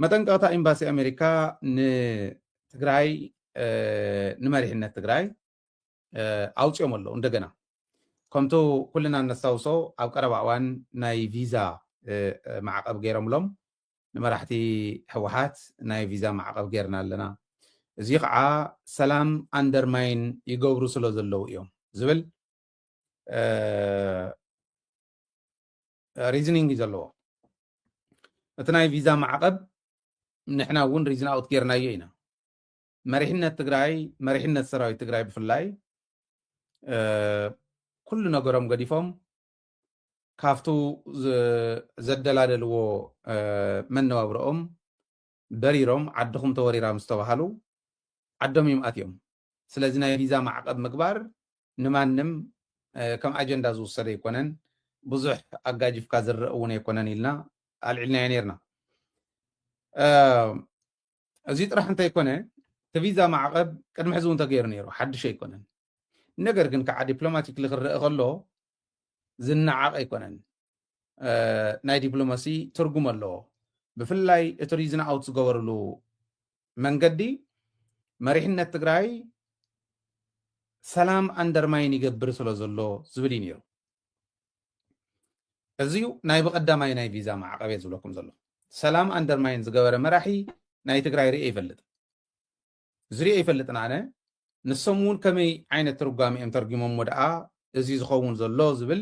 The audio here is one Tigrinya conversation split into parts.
መጠንቀቕታ ኤምባሲ ኣሜሪካ ንትግራይ ንመሪሕነት ትግራይ ኣውፅኦም ኣለዉ እንደገና ከምቱ ኩልና ነስታውሶ ኣብ ቀረባ እዋን ናይ ቪዛ ማዕቀብ ገይሮምሎም ንመራሕቲ ሕወሓት ናይ ቪዛ ማዕቀብ ገይርና ኣለና እዚ ከዓ ሰላም ኣንደርማይን ይገብሩ ስለ ዘለዉ እዮም ዝብል ሪዝኒንግ ዘለዎ እቲ ናይ ቪዛ ማዕቀብ ንሕና እውን ሪዝን ኣውት ገይርናዮ ኢና መሪሕነት ትግራይ መሪሕነት ሰራዊት ትግራይ ብፍላይ ኩሉ ነገሮም ገዲፎም ካፍቱ ዘደላደልዎ መነባብሮኦም በሪሮም ዓድኹም ተወሪራ ምስ ተባሃሉ ዓዶም ይምኣትዮም ስለዚ ናይ ቪዛ ማዕቀብ ምግባር ንማንም ከም ኣጀንዳ ዝውሰደ ይኮነን ብዙሕ ኣጋጂፍካ ዝርአ እውን ኣይኮነን ኢልና ኣልዒልናዮ ነርና እዚ ጥራሕ እንተይኮነ እቲ ቪዛ ማዕቀብ ቅድሚ ሕዚ እውን ተገይሩ ነይሩ ሓድሽ ኣይኮነን ነገር ግን ከዓ ዲፕሎማቲክሊ ክርአ ከሎ ዝነዓቕ ኣይኮነን ናይ ዲፕሎማሲ ትርጉም ኣለዎ ብፍላይ እቲ ሪዝን ኣውት ዝገበርሉ መንገዲ መሪሕነት ትግራይ ሰላም ኣንደርማይን ይገብር ስለ ዘሎ ዝብል እዩ ነይሩ እዚዩ ናይ ብቐዳማይ ናይ ቪዛ ማዕቀብ እየ ዝብለኩም ዘሎ ሰላም ኣንደርማይን ዝገበረ መራሒ ናይ ትግራይ ርአ ይፈልጥ ዝርአ ይፈልጥን ኣነ ንሶም እውን ከመይ ዓይነት ትርጓሜ እዮም ተርጊሞሞ ደኣ እዚ ዝኸውን ዘሎ ዝብል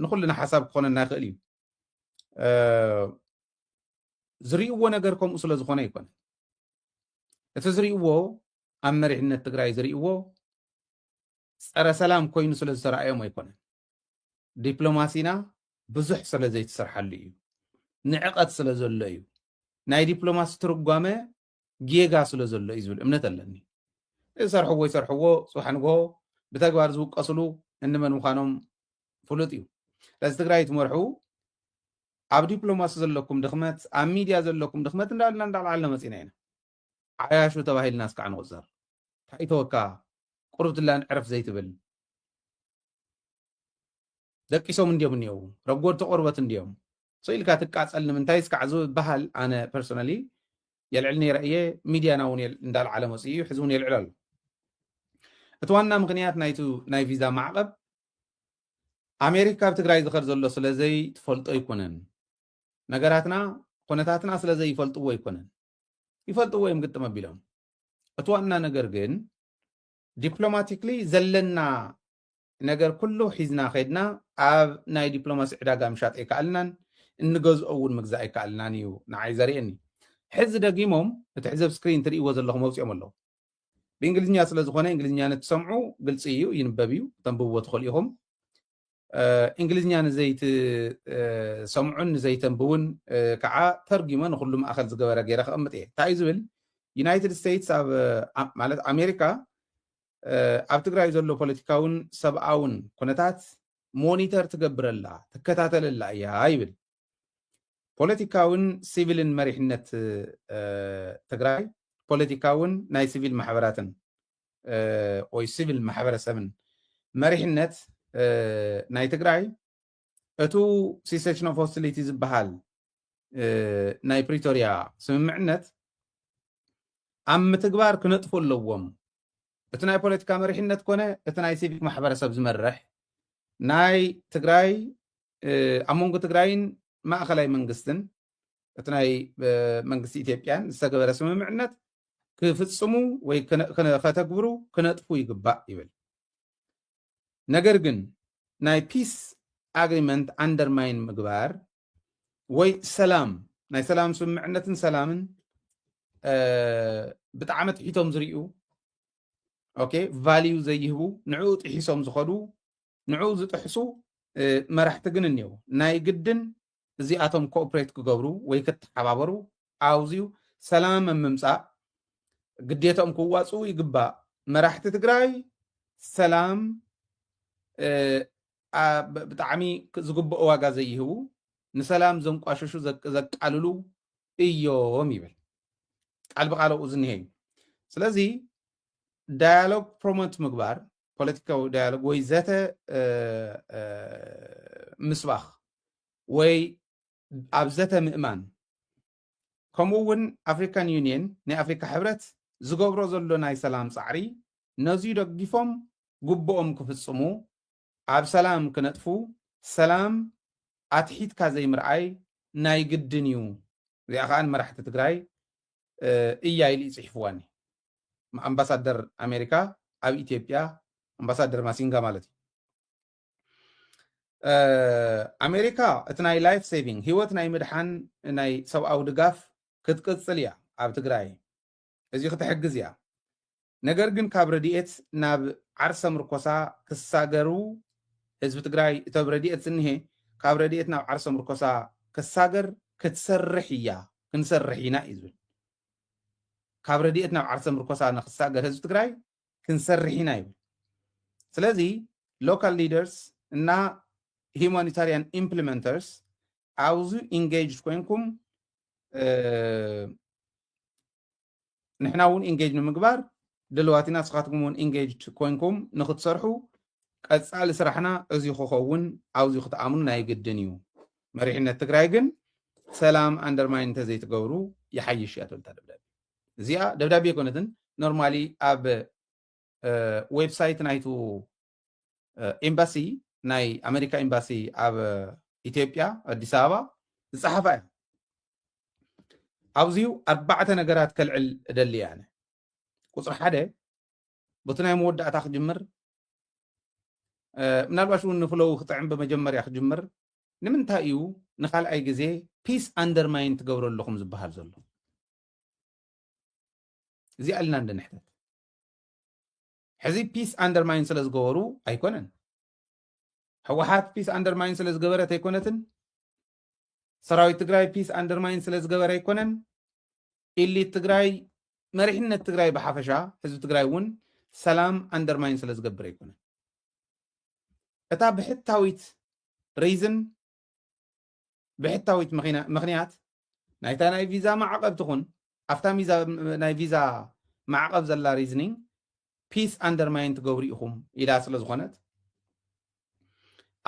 ንኩልና ሓሳብ ክኾነና ይኽእል እዩ ዝርእይዎ ነገር ከምኡ ስለ ዝኾነ ይኮነ እቲ ዝርእይዎ ኣብ መሪሕነት ትግራይ ዝርእይዎ ፀረ ሰላም ኮይኑ ስለ ዝተረኣዮም ኣይኮነን ዲፕሎማሲና ብዙሕ ስለ ዘይተሰርሓሉ እዩ ንዕቐት ስለ ዘሎ እዩ ናይ ዲፕሎማሲ ትርጓመ ጌጋ ስለ ዘሎ እዩ ዝብል እምነት ኣለኒ ይሰርሕዎ ይሰርሕዎ ፅባሕ ንግሆ ብተግባር ዝውቀስሉ እንመን ምዃኖም ፍሉጥ እዩ ለዚ ትግራይ ትመርሑ ኣብ ዲፕሎማሲ ዘለኩም ድኽመት ኣብ ሚድያ ዘለኩም ድኽመት እንዳልዓልና መፂና ኢና ዓያሹ ተባሂልና እስካዕ ንቁፀር ታይተወካ ቁርብትላ ንዕረፍ ዘይትብል ደቂሶም እንዲዮም እኒአው ረጎድቲ ቆርበት እንዲዮም ስኢልካ ትቃፀል ንምንታይ እስካዕ ዝበሃል ኣነ ፐርሶናሊ የልዕል ነይረ እየ ሚድያና እውን እንዳልዓለ መፅኡ እዩ ሕዚ እውን የልዕል ኣሎ እቲ ዋና ምክንያት ናይ ቪዛ ማዕቀብ ኣሜሪካ ኣብ ትግራይ ዝኸድ ዘሎ ስለዘይ ትፈልጦ ይኮነን ነገራትና ኩነታትና ስለዘይ ይፈልጥዎ ይኮነን ይፈልጥዎ እዮም ግጥም ኣቢሎም እቲ ዋና ነገር ግን ዲፕሎማቲክሊ ዘለና ነገር ኩሉ ሒዝና ኸይድና ኣብ ናይ ዲፕሎማሲ ዕዳጋ ምሻጥ ኣይከኣልናን እንገዝኦ እውን ምግዛእ ኣይከኣልናን እዩ ንዓይ ዘርእየኒ ሕዚ ደጊሞም እቲ ሕዚ ኣብ ስክሪን ትርእይዎ ዘለኹም መውፅኦም ኣለዉ ብእንግሊዝኛ ስለ ዝኾነ እንግሊዝኛ ንትሰምዑ ግልፂ እዩ ይንበብ እዩ ተንብብዎ ትኽእሉ ኢኹም እንግሊዝኛ ንዘይትሰምዑን ንዘይተንብውን ከዓ ተርጊመ ንኩሉ ማእኸል ዝገበረ ገይረ ክቕምጥ እየ እንታይ እዩ ዝብል ዩናይትድ ስቴትስ ማለት ኣሜሪካ ኣብ ትግራይ ዘሎ ፖለቲካውን ሰብኣውን ኩነታት ሞኒተር ትገብረላ ትከታተለላ እያ ይብል ፖለቲካውን ሲቪልን መሪሕነት ትግራይ ፖለቲካውን ናይ ሲቪል ማሕበራትን ወይ ሲቪል ማሕበረሰብን መሪሕነት ናይ ትግራይ እቱ ሲሴሽን ኦፍ ሆስቲሊቲ ዝበሃል ናይ ፕሪቶሪያ ስምምዕነት ኣብ ምትግባር ክነጥፉ ኣለዎም እቲ ናይ ፖለቲካ መሪሕነት ኮነ እቲ ናይ ሲቪክ ማሕበረሰብ ዝመርሕ ናይ ትግራይ ኣብ መንጎ ትግራይን ማእኸላይ መንግስትን እቲ ናይ መንግስቲ ኢትዮጵያን ዝተገበረ ስምምዕነት ክፍፅሙ ወይ ከተግብሩ ክነጥፉ ይግባእ ይብል ነገር ግን ናይ ፒስ ኣግሪመንት ኣንደርማይን ምግባር ወይ ሰላም ናይ ሰላም ስምምዕነትን ሰላምን ብጣዕሚ ጥሒቶም ዝርዩ ኦኬ ቫልዩ ዘይህቡ ንዕኡ ጥሒሶም ዝኸዱ ንዕኡ ዝጥሕሱ መራሕቲ ግን እኒአው ናይ ግድን እዚኣቶም ኮኦፕሬት ክገብሩ ወይ ክትሓባበሩ ኣውዝዩ ሰላም ምምፃእ ግዴቶም ክዋፅኡ ይግባእ መራሕቲ ትግራይ ሰላም ብጣዕሚ ዝግብኦ ዋጋ ዘይህቡ ንሰላም ዘንቋሸሹ ዘቃልሉ እዮም ይብል ቃል ብቃል ኣብኡ ዝኒሄ እዩ ስለዚ ዳያሎግ ፕሮሞት ምግባር ፖለቲካዊ ዳያሎግ ወይ ዘተ ምስባኽ ወይ ኣብ ዘተ ምእማን ከምኡውን ኣፍሪካን ዩኒየን ናይ ኣፍሪካ ሕብረት ዝገብሮ ዘሎ ናይ ሰላም ፃዕሪ ነዚ ደግፎም ግብኦም ክፍፅሙ ኣብ ሰላም ክነጥፉ ሰላም ኣትሒትካ ዘይምርኣይ ናይ ግድን እዩ እዚኣ ከዓ መራሕቲ ትግራይ እያ ኢሉ ይፅሒፍዋኒ ኣምባሳደር ኣሜሪካ ኣብ ኢትዮጵያ ኣምባሳደር ማሲንጋ ማለት እዩ ኣሜሪካ እቲ ናይ ላይፍ ሴቪንግ ሂወት ናይ ምድሓን ናይ ሰብኣዊ ድጋፍ ክትቅፅል እያ ኣብ ትግራይ እዚ ክትሕግዝ እያ ነገር ግን ካብ ረድኤት ናብ ዓርሰ ምርኮሳ ክሳገሩ ህዝቢ ትግራይ እቶም ረድኤት ዝኒሄ ካብ ረድኤት ናብ ዓርሰ ምርኮሳ ክሳገር ክትሰርሕ እያ ክንሰርሕ ኢና እዩ ዝብል ካብ ረድኤት ናብ ዓርሰ ምርኮሳ ንክሳገር ህዝቢ ትግራይ ክንሰርሕ ኢና ይብል ስለዚ ሎካል ሊደርስ እና ሂማኒታሪያን ኢምፕሊመንተርስ ኣብዚ ኢንጌጅድ ኮይንኩም ንሕና እውን ኢንጌጅ ንምግባር ድልዋት ኢና ንስኻትኩም እውን ኢንጌጅድ ኮይንኩም ንክትሰርሑ ቀፃሊ ስራሕና እዚ ክኸውን ኣብዚ ክትኣምኑ ናይ ግድን እዩ መሪሕነት ትግራይ ግን ሰላም ኣንደርማይን እንተዘይትገብሩ ይሓይሽ እያ ትብል ደብዳቤ እዚኣ ደብዳቤ ኮነትን ኖርማሊ ኣብ ዌብሳይት ናይቱ ኤምባሲ ናይ ኣሜሪካ ኤምባሲ ኣብ ኢትዮጵያ ኣዲስ ኣበባ ዝፀሓፈ እያ ኣብዚዩ 4 ነገራት ከልዕል እደሊ እያ ቁፅሪ 1 በቲ ናይ መወዳእታ ክጅምር ምናልባሽ እውን ንፍለው ክጥዕም ብመጀመርያ ክጅምር ንምንታይ እዩ ንኻልኣይ ግዜ ፒስ ኣንደርማይን ትገብሩ ኣለኹም ዝበሃል ዘሎ እዚ ኣልና እንደንሕተት ሕዚ ፒስ ኣንደርማይን ስለ ዝገበሩ ኣይኮነን ሕወሓት ፒስ ኣንደርማይን ስለ ዝገበረት ኣይኮነትን ሰራዊት ትግራይ ፒስ ኣንደርማይን ስለ ዝገበረ ኣይኮነን ኢሊት ትግራይ መሪሕነት ትግራይ ብሓፈሻ ህዝቢ ትግራይ እውን ሰላም ኣንደርማይን ስለ ዝገብር ኣይኮነን እታ ብሕታዊት ሪዝን ብሕታዊት ምክንያት ናይታ ናይ ቪዛ ማዕቐብ ትኹን ኣብታ ናይ ቪዛ ማዕቐብ ዘላ ሪዝኒንግ ፒስ ኣንደርማይን ትገብሩ ኢኹም ኢላ ስለ ዝኾነት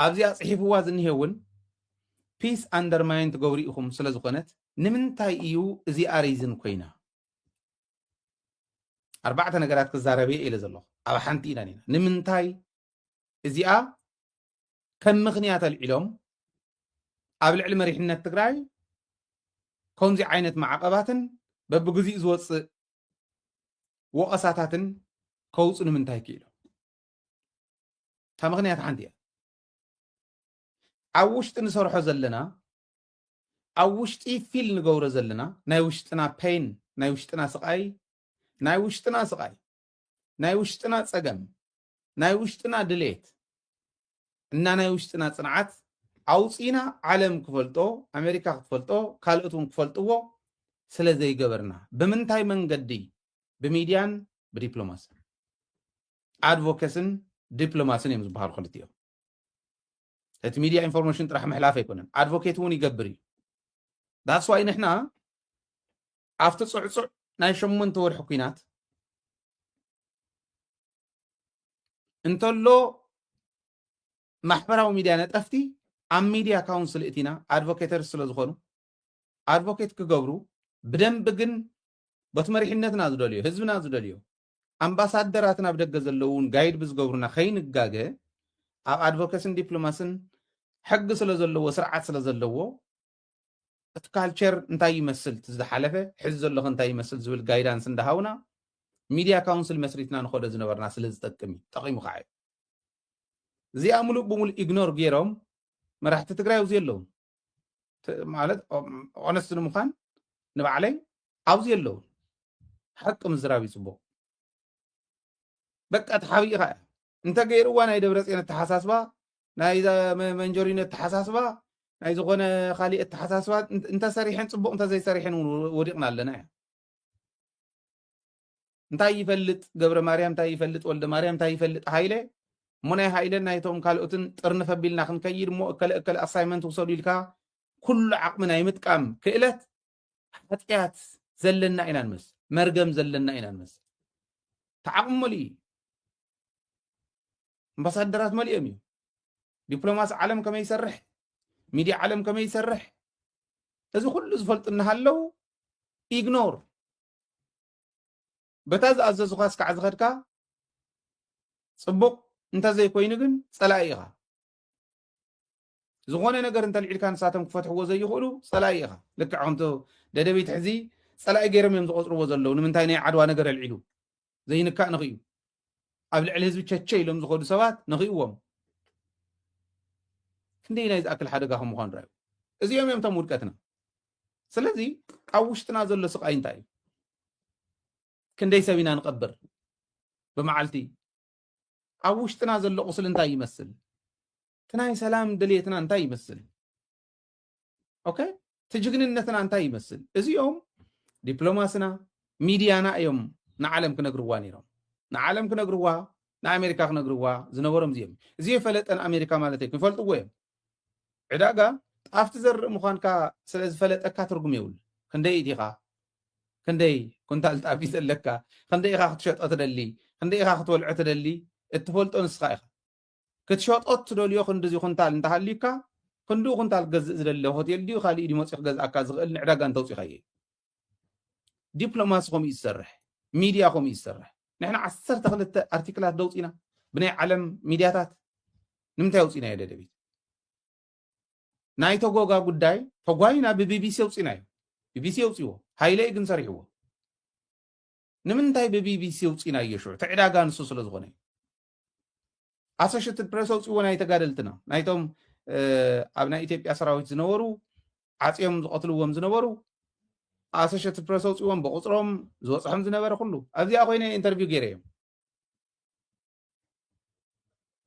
ኣብዚኣ ፅሒፍዋ ዝኒሄ እውን ፒስ ኣንደርማይን ትገብሩ ኢኹም ስለ ዝኾነት ንምንታይ እዩ እዚኣ ሪዝን ኮይና 4 ነገራት ክዛረበ ኢለ ዘለኹ ኣብ ሓንቲ ኢና ኒና ንምንታይ እዚኣ ከም ምክንያት ኣልዒሎም ኣብ ልዕሊ መሪሕነት ትግራይ ከምዚ ዓይነት ማዕቐባትን በብግዚኡ ዝወፅእ ወቐሳታትን ከውፁ ንምንታይ ክኢሎም እታ ምክንያት ሓንቲ እያ ኣብ ውሽጢ ንሰርሖ ዘለና ኣብ ውሽጢ ፊል ንገብሮ ዘለና ናይ ውሽጥና ፔን ናይ ውሽጥና ስቃይ ናይ ውሽጥና ስቃይ ናይ ውሽጥና ፀገም ናይ ውሽጥና ድሌት እና ናይ ውሽጥና ፅንዓት ኣውፂና ዓለም ክፈልጦ ኣሜሪካ ክትፈልጦ ካልኦት እውን ክፈልጥዎ ስለ ዘይገበርና ብምንታይ መንገዲ ብሚድያን ብዲፕሎማስን ኣድቮኬስን ዲፕሎማስን እዮም ዝበሃሉ ክልቲኦም እቲ ሚድያ ኢንፎርሜሽን ጥራሕ ምሕላፍ ኣይኮነን ኣድቮኬት እውን ይገብር እዩ ዳስ ዋይ ንሕና ኣብቲ ፅዕፁዕ ናይ 8 ወርሒ ኩናት እንተሎ ማሕበራዊ ሚድያ ነጠፍቲ ኣብ ሚድያ ካውንስል እቲና ኣድቮኬተርስ ስለ ዝኾኑ ኣድቮኬት ክገብሩ ብደንብ ግን በቲ መሪሕነትና ዝደልዮ ህዝብና ዝደልዮ ኣምባሳደራትና ብደገ ዘለውን ጋይድ ብዝገብሩና ከይንጋገ ኣብ ኣድቮኬስን ዲፕሎማስን ሕጊ ስለ ዘለዎ ስርዓት ስለ ዘለዎ እቲ ካልቸር እንታይ ይመስል ዝሓለፈ ሕዚ ዘለኹ እንታይ ይመስል ዝብል ጋይዳንስ እንዳሃውና ሚድያ ካውንስል መስሪትና ንኸዶ ዝነበርና ስለ ዝጠቅም ጠቂሙ ከዓ እዚኣ ሙሉእ ብሙሉእ ኢግኖር ገይሮም መራሕቲ ትግራይ ኣብዚ ኣለውን ማለት ኦነስት ንምዃን ንባዕለይ ኣብዚ ኣለውን ሓቂ ምዝራብ ይፅቡቅ በቃ ተሓቢእኻ እያ እንተገይርዋ ናይ ደብረፅዮን ኣተሓሳስባ ናይ መንጀሪነት ኣተሓሳስባ ናይ ዝኾነ ካሊእ ኣተሓሳስባ እንተሰሪሐን ፅቡቅ እንተዘይሰሪሐን ወዲቕና ኣለና እያ እንታይ ይፈልጥ ገብረ ማርያም እንታይ ይፈልጥ ወልደ ማርያም እንታይ ይፈልጥ ሃይለ እሞ ናይ ሃይለን ናይቶም ካልኦትን ጥርንፈ ኣቢልና ክንከይድ እሞ እከለ ኣሳይመንት ውሰዱ ኢልካ ኩሉ ዓቕሚ ናይ ምጥቃም ክእለት ሓጢያት ዘለና ኢና ንመስል መርገም ዘለና ኢና ንመስል ተዓቕሙ መሊኡ ኣምባሳደራት መሊኦም እዩ ዲፕሎማሲ ዓለም ከመይ ይሰርሕ ሚድያ ዓለም ከመይ ይሰርሕ እዚ ኩሉ ዝፈልጡና ሃለው ኢግኖር በታዝ ኣዘዝኻስ ከዓ ዝኸድካ ጽቡቕ እንተዘይ ኮይኑ ግን ጸላኢ ኢኻ ዝኾነ ነገር እንተልዒልካ ንሳቶም ክፈትሕዎ ዘይኽእሉ ጸላኢ ኢኻ ልክዕ ከምቲ ደደቢት ሕዚ ጸላኢ ገይሮም እዮም ዝቆፅርዎ ዘለዉ ንምንታይ ናይ ዓድዋ ነገር ኣልዒሉ ዘይንካእ ንኽእዩ ኣብ ልዕሊ ህዝቢ ቸቸ ኢሎም ዝኸዱ ሰባት ንኽእዎም ክንደይ ናይ ዝኣክል ሓደጋ ከም ምዃኑ ረኣዩ እዚኦም እዮም ቶም ውድቀትና ስለዚ ኣብ ውሽጥና ዘሎ ስቃይ እንታይ እዩ ክንደይ ሰብ ኢና ንቐብር ብመዓልቲ ኣብ ውሽጥና ዘሎ ቁስል እንታይ ይመስል ትናይ ሰላም ድልየትና እንታይ ይመስል ኦኬ ትጅግንነትና እንታይ ይመስል እዚኦም ዲፕሎማስና ሚድያና እዮም ንዓለም ክነግርዋ ነይሮም ንዓለም ክነግርዋ ንኣሜሪካ ክነግርዋ ዝነበሮም እዚኦም እዚ የፈለጠን ኣሜሪካ ማለት እዩ ክፈልጥዎ እዮም ዕዳጋ ጣፍቲ ዘርኢ ምዃንካ ስለ ዝፈለጠካ ትርጉም የብሉ ክንደይ ኢኻ ክንደይ ኩንታል ጣፊ ዘለካ ክንደይ ኢኻ ክትሸጦ ትደሊ ክንደይ ኢኻ ክትበልዖ ትደሊ እትፈልጦ ንስኻ ኢኻ ክትሸጦ ትደልዮ ክንዲ ኩንታል እንተሃልዩካ ክንዲ ኩንታል ገዝእ ዝደሊ ሆቴል ድዩ ካሊእ ድዩ መፂኽ ገዝኣካ ዝኽእል ንዕዳጋ እንተውፂኻ እየ ዲፕሎማሲ ከምኡ ይሰርሕ ሚድያ ከምኡ ይሰርሕ ንሕና 12 ኣርቲክላት ደውፂና ብናይ ዓለም ሚድያታት ንምንታይ ኣውፂና እየ ደደቢት ናይ ተጎጋ ጉዳይ ተጓይና ብቢቢሲ ኣውፂናዮ ቢቢሲ ኣውፂዎ ሃይለይ ግን ሰሪሕዎ ንምንታይ ብቢቢሲ ኣውፂና እየ ሽዑ ተዕዳጋ ንሱ ስለ ዝኾነ ኣሶሽትድ ፕሬስ ኣውፂዎ ናይ ተጋደልትና ናይቶም ኣብ ናይ ኢትዮጵያ ሰራዊት ዝነበሩ ዓፅዮም ዝቐትልዎም ዝነበሩ ኣሶሽትድ ፕሬስ ኣውፂዎም ብቁፅሮም ዝወፅሖም ዝነበረ ኩሉ ኣብዚኣ ኮይነ ኢንተርቪው ገይረ እዮም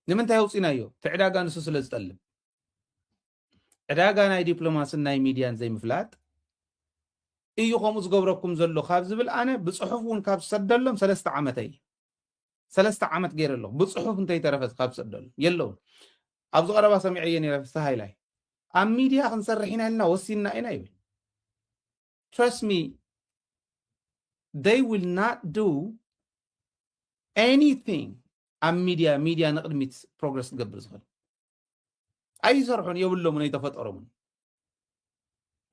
ንምንታይ ኣውፂናዮ ተዕዳጋ ንሱ ስለ ዝጠልብ ዕዳጋ ናይ ዲፕሎማስን ናይ ሚድያን ዘይምፍላጥ እዩ ከምኡ ዝገብረኩም ዘሎ ካብ ዝብል ኣነ ብፅሑፍ እውን ካብ ዝሰደሎም 3 ዓመት እየ 3 ዓመት ገይረ ኣለኹ ብፅሑፍ እንተይተረፈት ካብ ዝሰደሉ የለውን ኣብዚ ቀረባ ሰሚዐ እየ ነይረ ፍስሓ ሃይላይ ኣብ ሚድያ ክንሰርሕ ኢና ኢልና ወሲንና ኢና ይብል trust me they will not do anything ኣብ ሚድያ ንቅድሚት ፕሮግረስ ዝገብር ዝኽእል ኣይሰርሑን የብሎምን ኣይተፈጠሮምን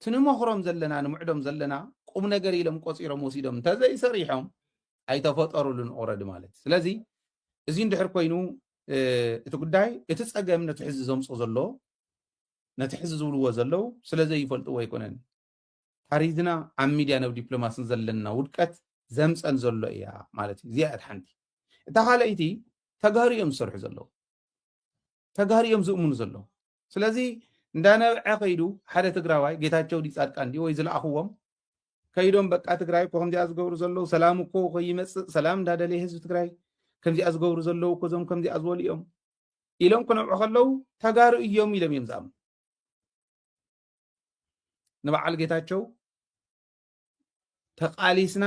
ትንመኽሮም ዘለና ንምዕዶም ዘለና ቁም ነገር ኢሎም ቆፂሮም ወሲዶም እንተዘይሰሪሖም ኣይተፈጠሩሉን ኦረዲ ማለት ስለዚ እዚ እንድሕር ኮይኑ እቲ ጉዳይ እቲ ፀገም ነቲ ሕዚ ዘምፅኦ ዘሎ ነቲ ሕዚ ዝብልዎ ዘለው ስለዘይፈልጥዎ ኣይኮነን ታሪዝና ኣብ ሚድያ ናብ ዲፕሎማስን ዘለና ውድቀት ዘምፀን ዘሎ እያ ማለት እዩ እዚኣ ሓንቲ እታ ካልአይቲ ተጋህሪኦም ዝሰርሑ ዘለው ተጋህሪኦም ዝእምኑ ዘለው ስለዚ እንዳነብዐ ከይዱ ሓደ ትግራዋይ ጌታቸው ዲጻድቃን ዲ ወይ ዝለኣኽዎም ከይዶም በቃ ትግራይ እኮ ከምዚኣ ዝገብሩ ዘለው ሰላም እኮ ከይመፅእ ሰላም እንዳደለየ ህዝቢ ትግራይ ከምዚኣ ዝገብሩ ዘለው እኮ ዞም ከምዚኣ ዝበሉ እዮም ኢሎም ክነብዑ ከለው ተጋሩ እዮም ኢሎም እዮም ዝኣምኑ ንበዓል ጌታቸው ተቃሊስና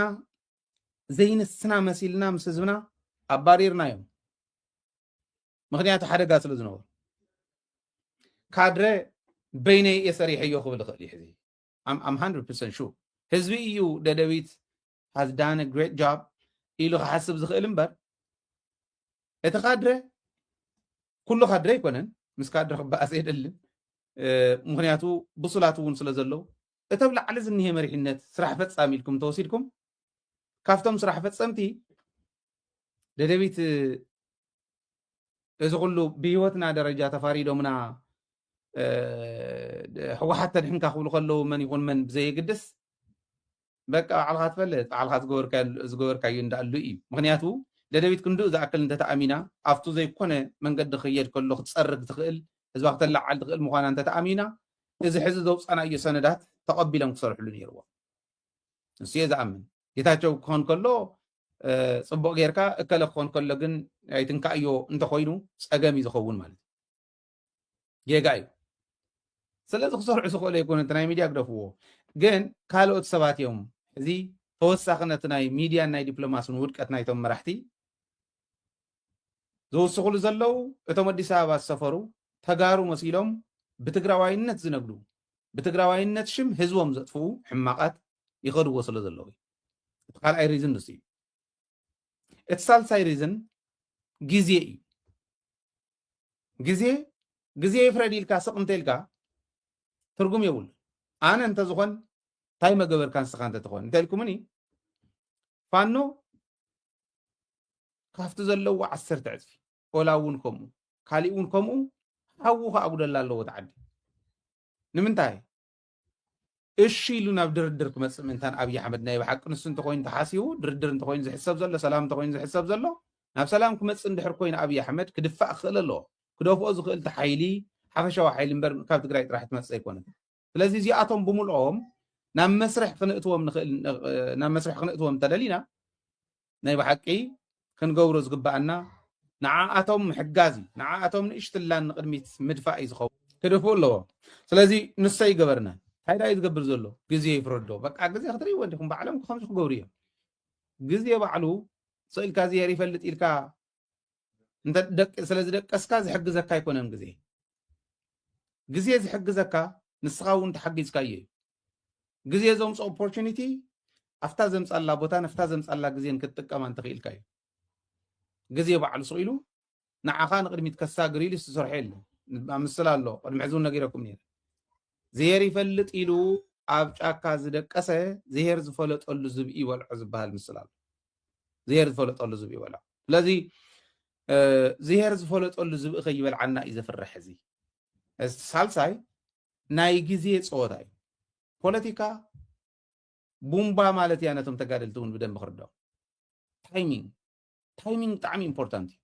ዘይንስና መሲልና ምስ ህዝብና ኣባሪርና እዮም ምክንያቱ ሓደጋ ስለ ዝነበሩ ካድረ በይነይ የሰሪሐዮ ክብል ክእል እዩ ሕዚ I'm 100% sure ህዝቢ እዩ ደደቢት has done a great job ኢሉ ክሓስብ ዝኽእል እምበር እቲ ካድረ ኩሉ ካድረ ኣይኮነን ምስ ካድረ ክበኣስ የደልን ምክንያቱ ብሱላት እውን ስለ ዘለው እቶም ላዕሊ ዝኒሄ መሪሕነት ስራሕ ፈፃሚ ኢልኩም ተወሲድኩም ካብቶም ስራሕ ፈፀምቲ ደደቢት እዚ ኩሉ ብሂወትና ደረጃ ተፋሪዶምና ሕወሓት ተድሕንካ ክብሉ ከለዉ መን ይኹን መን ብዘየግድስ በቃ ባዕልካ ትፈልጥ ባዕልካ ዝገበርካዮ እንዳኣሉ እዩ ምክንያቱ ደደቢት ክንድኡ ዝኣክል እንተተኣሚና ኣብቱ ዘይኮነ መንገዲ ክየድ ከሎ ክትፀርግ ትኽእል ህዝባ ክተላዓል ትኽእል ምዃና እንተተኣሚና እዚ ሕዚ ዘውፃናዮ ሰነዳት ተቐቢሎም ክሰርሕሉ ነይርዎም ንሱ እየ ዝኣምን ጌታቸው ክኾን ከሎ ፅቡቅ ጌርካ እከለ ክኾን ከሎ ግን ኣይትንካእዮ እንተኮይኑ ፀገም እዩ ዝኸውን ማለት ጌጋ እዩ ስለዚ ክሰርሑ ዝኽእሉ ኣይኮነ እቲ ናይ ሚድያ ክደፍዎ ግን ካልኦት ሰባት እዮም እዚ ተወሳኺነት ናይ ሚድያን ናይ ዲፕሎማስን ውድቀት ናይቶም መራሕቲ ዘውስኽሉ ዘለው እቶም ኣዲስ ኣበባ ዝሰፈሩ ተጋሩ መሲሎም ብትግራዋይነት ዝነግዱ ብትግራዋይነት ሽም ህዝቦም ዘጥፍኡ ሕማቃት ይኸድዎ ስለ ዘለው እቲ ካልኣይ ሪዝን ንሱ እዩ እቲ ሳልሳይ ሪዝን ግዜ እዩ ግዜ ይፍረድ ኢልካ ስቕ እንተኢልካ ትርጉም የብሉ ኣነ እንተዝኾን تاي ما قبر كان سخان تتخون انتلكمني فانو كافتو زلو عسر تعزفي ولاون كومو كاليون كومو حوها أبو دلال لو تعدي نمنتاي إيش يلو ناب دردر كمس منتان أبي أحمد نايب حق نسون تقوين تحاسيو دردر تقوين زي حساب زلة سلام تقوين زي حساب زلة ناب سلام كمس اندحر كوين أبي أحمد كدفع خلل له كدوف أزغ قلت حيلي حفشة وحيلي مبر كاب تقرأي راح تمس يكون لذي زي أتوم بمولهم نام مسرح خنقتهم نام مسرح خنقتهم تدلينا نايب حقي كن جورز قبعنا نعاتهم حجازي نعاتهم نشتلان قدميت مدفع يزخو كدفوا له لذي نسي قبرنا هيدا يتقبل زلو جزيه يفردو بقى جزيه خطري ودكم بعلم خمس قوريه جزيه بعلو سئل كازي يفلت إلكا انت دك سلاز دك اسكاز حق زكا يكونن جزيه زي حق زكا نسخاو انت حق يسكاي جزيه زومس اوبورتونيتي افتا زمص الله بوتا نفتا زمص الله جزيه كتطقم انت خيلكاي جزيه بعلو سئلو نعخان قدميت كسا غريل سسرحيل امسلالو قدم عزون نغيركم نير زهير يفلط إلو أب شاكا زدقسه زهير زفلط ألو زبئي والع زبهال مسلال زهير زفلط ألو زبئي والع لذي زهير زفلط ألو زبئي خيبال عنا إذا فرح زي سالساي ناي جزية صوتاي بوليتيكا بومبا مالتي أنا تم تقادلتون بدن بخردو تايمينج تعمي إمبورتانتي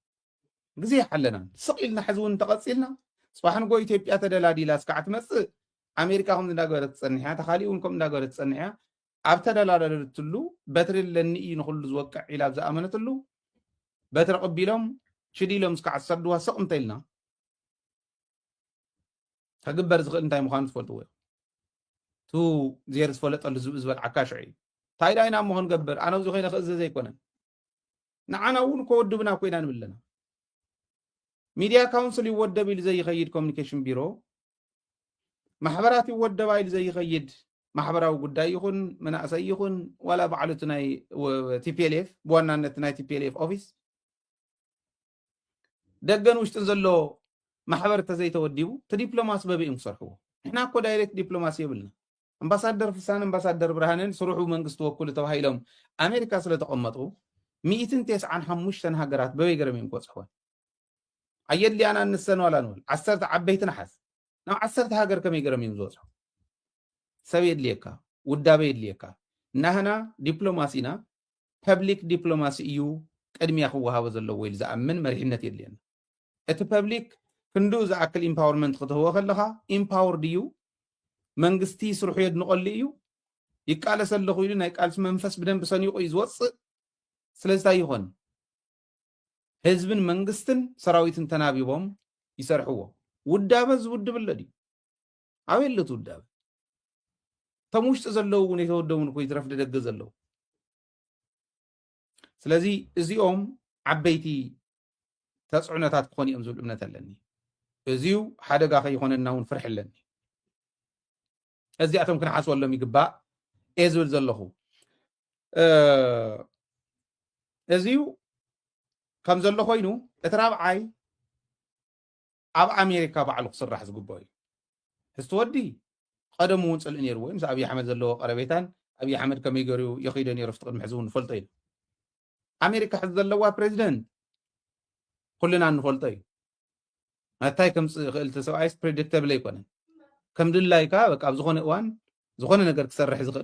جزية حلنا سقيلنا حزون تقصيلنا صباحا قوي تيبيا تدلادي لاسكعت مسئ أمريكا هم نداغورت تصنيحها تخاليونكم نداغورت تصنيحها أبتدلالتلو بتر لني نخل زوقع إلى زأمنتلو بتر قبيلهم شديلهم سكع السردوها سقمتلنا فقبر زغل انتاي مخانس فولتوه تو زيرس فولت اللي زبق عكاشعي تايدا اينا مخان قبر انا وزغينا خزة زي كونن نعنا ون كود بنا كوينا نبلنا ميديا كونسل يود بيل زي خيد كوميونيكيشن بيرو محبرات يود بايل زي خيد محبراو قداي يخون مناسي يخون ولا بعلتناي تي بي ال اف بوانا نتناي تي بي ال اف اوفيس دقن وش تنزلو محبر تزي توديو تدبلوماس ببيئم صرحوه احنا اكو دايركت دبلوماسي يبلنا امباسادر فسان امباسادر برهانن سروحو منغست وكل توهايلهم امريكا سلتقمطو 195 هاجرات بويغرم يمقصحوا ايد لي انا نسن ولا نول 10 عبيت نحس نو 10 هاجر كم يغرم يمزوص سبيد ليكا ودابيد ليكا نحنا دبلوماسينا بابليك دبلوماسي يو قدمي اخو هاو زلو ويل زامن مرحنت يلين ات بابليك كندو زاكل امباورمنت خدو خلخا امباور ديو منغستي سرحو يد نقليو يقال سلخو يلو ناي قالس منفس بدن بسنيقو يزوص سلازتا يخون حزبن منغستن سراويتن تنابيبهم يسرحوه ودابز ودبلدي አቤልቱ ዳብ ተሙሽጥ ዘለው ነው የተወደውን እኮ ይትረፍ ደደገ ዘለው ስለዚህ እዚኦም ዓበይቲ ተጽዕነታት ኮን እዮም ዝብል እምነት ኣለኒ እዚው ሓደጋ ከይኾነናውን ፍርሕለኒ እዚኣቶም ክንሓስወሎም ይግባእ ዝብል ዘለኹ እዚው ከም ዘሎ ኮይኑ እቲ ራብዓይ ኣብ ኣሜሪካ ባዕሉ ክስራሕ ዝግባእ እዩ استودي قدمون صل نير وين ابي احمد زلو قربيتان ابي احمد كم يغريو يخيد نير في قدم حزون فلطين امريكا حز زلوا بريزيدنت كلنا نفلطي متاي كم خلت سوايس بريدكتبل يكون كم دلايكا بقى بزخونه وان زخونه ነገር كسرح زخد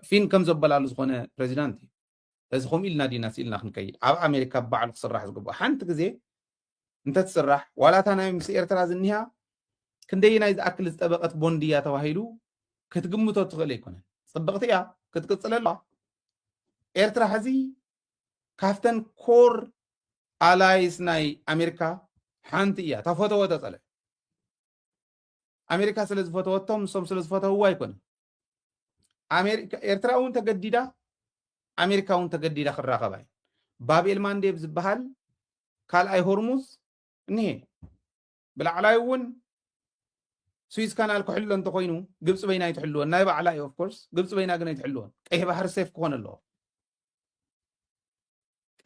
فين كم زبلالو زخونه بريزيدنت لازم إلنا دينا سيلنا خنكيد اب امريكا بعل كسرح زغبا حنت غزي انت تسرح ولا تانا مسير ترازنيها كندينا إذا أكل طبقة بونديا توهيلو كتقمتو تغلي يكون طبقتيا كتقصل الله إيرترا هذه كافتن كور ألايس ناي أمريكا حانتيا تفوتو وتصل أمريكا سلز فوتو توم سوم سلز فوتو هو يكون أمريكا إيرترا أون تجديدا أمريكا أون تجديدا خراقة باي بابيل مانديب زبهال قال أي هرمز نهي بالعلايون سويس كانال كحلو انت خوينو قبص بينا يتحلون نايب علاي اوف كورس قبص بينا قنا يتحلون ايه بحر سيف كون الله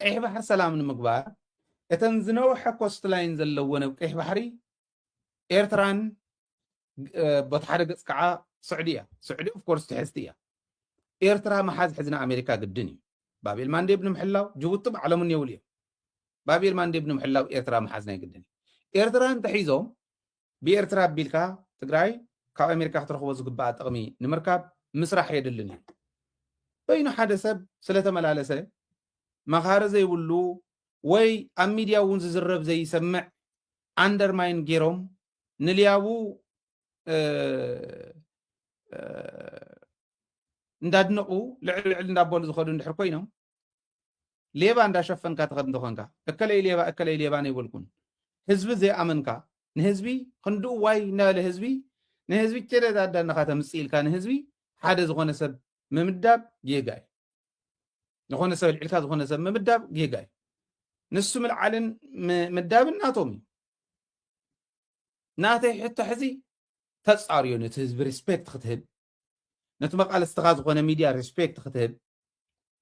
ايه بحر سلام المقبار اتنزنو حكوست لاين زلونه ايه بحري ايرتران بتحرق قصقعه سعودية اوف كورس تحستيها ኤርትራ መሓዝ ሕዝና ኣሜሪካ ግድን እዩ ባቤል ማንዴብ ንምሕላው ጅቡቲ ባዕሎምን የውልዮ ባቤል ማንዴብ ንምሕላው ኤርትራ መሓዝ ናይ ግድን ኤርትራ እንተሒዞም ብኤርትራ ኣቢልካ ትግራይ ካብ ኣሜሪካ ክትረኽቦ ዝግባእ ጥቕሚ ንምርካብ ምስራሕ የድልን እዩ በይኑ ሓደ ሰብ ስለተመላለሰ መኻረ ዘይብሉ ወይ ኣብ ሚድያ እውን ዝዝረብ ዘይሰምዕ ኣንደርማይን ገይሮም ንልያቡ እንዳድነቁ ልዕል ልዕል እንዳበሉ ዝኸዱ እንድሕር ኮይኖም ሌባ እንዳሸፈንካ ትኸድ እንትኾንካ እከለይ ሌባ ነይበልኩን ህዝቢ ዘይኣመንካ ንህዝቢ ክንድኡ ዋይ እናበለ ህዝቢ ንህዝቢ ተደዳዳናኻ ተምፅእ ኢልካ ንህዝቢ ሓደ ዝኾነ ሰብ ምምዳብ ጌጋ እዩ ዝኾነ ሰብ ልዕልካ ዝኾነ ሰብ ምምዳብ ጌጋ እዩ ንሱ ምልዓልን ምዳብን ናቶም እዩ ናተይ ሕቶ ሕዚ ተፃርዮ ነቲ ህዝቢ ሪስፔክት ክትህብ ነቲ መቃለስትኻ ዝኾነ ሚድያ ሪስፔክት ክትህብ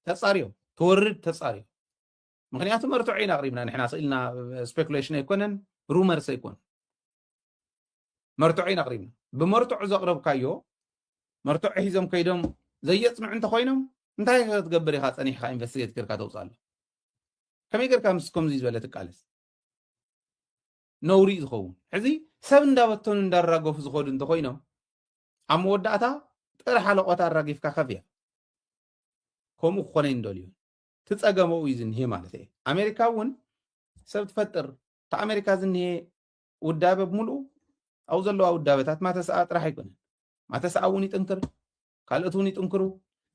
ተፃርዮ ትወርድ ተፃርዮ ምክንያቱ መርትዖ ኢና ቅሪብና ንሕና ስኢልና ስፔኩሌሽን ኣይኮነን ሩመርስ ኣይኮን መርትዖ ኢና ቅሪብና ብመርትዖ ዘቕረብካዮ መርትዖ ሒዞም ከይዶም ዘየፅምዕ እንተኮይኖም እንታይ ክትገብር ኢኻ ፀኒሕካ ኢንቨስቲጌት ጌርካ ተውፅእ ኣሎ ከመይ ጌርካ ምስ ከምዚ ዝበለ ትቃለስ ነውሪ ዝኸውን ሕዚ ሰብ እንዳበተኑ እንዳራገፉ ዝኸዱ እንተኮይኖም ኣብ መወዳእታ ጥራሕ ኣለቆታ ኣራጊፍካ ከፍያ ከምኡ ክኾነ ይንደልዩ ትፀገመው እዩ ዝንሄ ማለት እየ ኣሜሪካ እውን ሰብ ትፈጥር ተኣሜሪካ ዝንሄ ውዳበ ብምሉኡ ኣብኡ ዘለዋ ውዳበታት ማተሰኣ ጥራሕ ኣይኮነን ማተሰኣ እውን ይጥንክር ካልኦት እውን ይጥንክሩ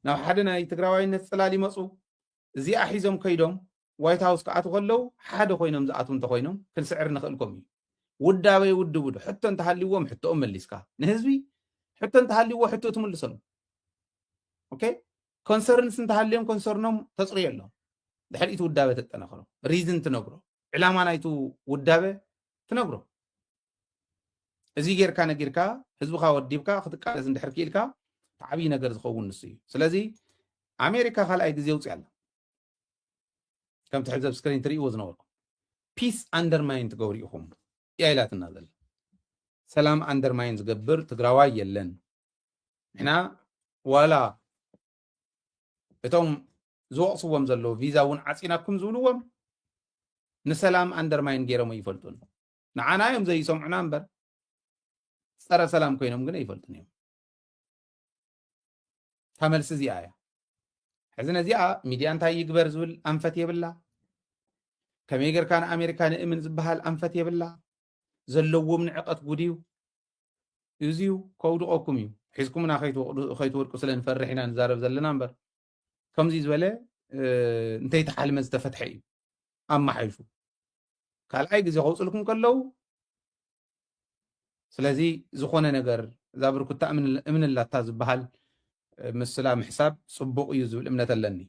ናብ ሓደ ናይ ትግራዋይነት ፅላል ይመፁ እዚኣ ሒዞም ከይዶም ዋይት ሃውስ ክኣትዉ ከለዉ ሓደ ኮይኖም ዝኣትዉ እንተኮይኖም ክንስዕር ንኽእልኩም እዩ ውዳበ ይውድቡ ዶ ሕቶ እንተሃልይዎም ሕቶኦም መሊስካ ንህዝቢ ሕቶ እንተሃልይዎ ሕቶ ትምልሰሉ ኦኬ ኮንሰርንስ እንተሃልዮም ኮንሰርኖም ተፅርዮ ኣሎም ድሕሪ እቲ ውዳበ ተጠናኽሮ ሪዝን ትነግሮ ዕላማ ናይቱ ውዳበ ትነግሮ እዚ ጌርካ ነጊርካ ህዝብካ ወዲብካ ክትቃለስ እንድሕር ክኢልካ ዓብይ ነገር ዝኸውን ንሱ እዩ ስለዚ ኣሜሪካ ካልኣይ ግዜ ውፅእ ኣላ ከምቲ ሕዚ ኣብ ስክሪን ትርእይዎ ዝነበርኩም ፒስ ኣንደርማይን ትገብሩ ኢኹም እያ ኢላትና ዘላ ሰላም ኣንደርማይን ዝገብር ትግራዋይ የለን ንሕና ዋላ እቶም ዝወቕስዎም ዘለዉ ቪዛ እውን ዓፂናኩም ዝብልዎም ንሰላም ኣንደርማይን ገይሮም ኣይፈልጡን ንዓና እዮም ዘይሰምዑና እምበር ፀረ ሰላም ኮይኖም ግን ኣይፈልጡን እዮም ተመልሲ እዚኣ እያ ሕዚ ነዚኣ ሚድያ እንታይ ይግበር ዝብል ኣንፈት የብላ ከመይ ጌርካ ንኣሜሪካ ንእምን ዝበሃል ኣንፈት የብላ ዘለዎም ንዕቐት ጉድዩ እዚዩ ከውድቐኩም እዩ ሒዝኩምና ከይትወድቁ ስለ ንፈርሕ ኢና ንዛረብ ዘለና እምበር ከምዚ ዝበለ እንተይተሓልመ ዝተፈትሐ እዩ ኣመሓይሹ ካልኣይ ግዜ ከውፅልኩም ከለዉ ስለዚ ዝኾነ ነገር እዛ ብርኩታ እምንላታ ዝበሃል ምስላ ምሕሳብ ፅቡቅ እዩ ዝብል እምነት ኣለኒ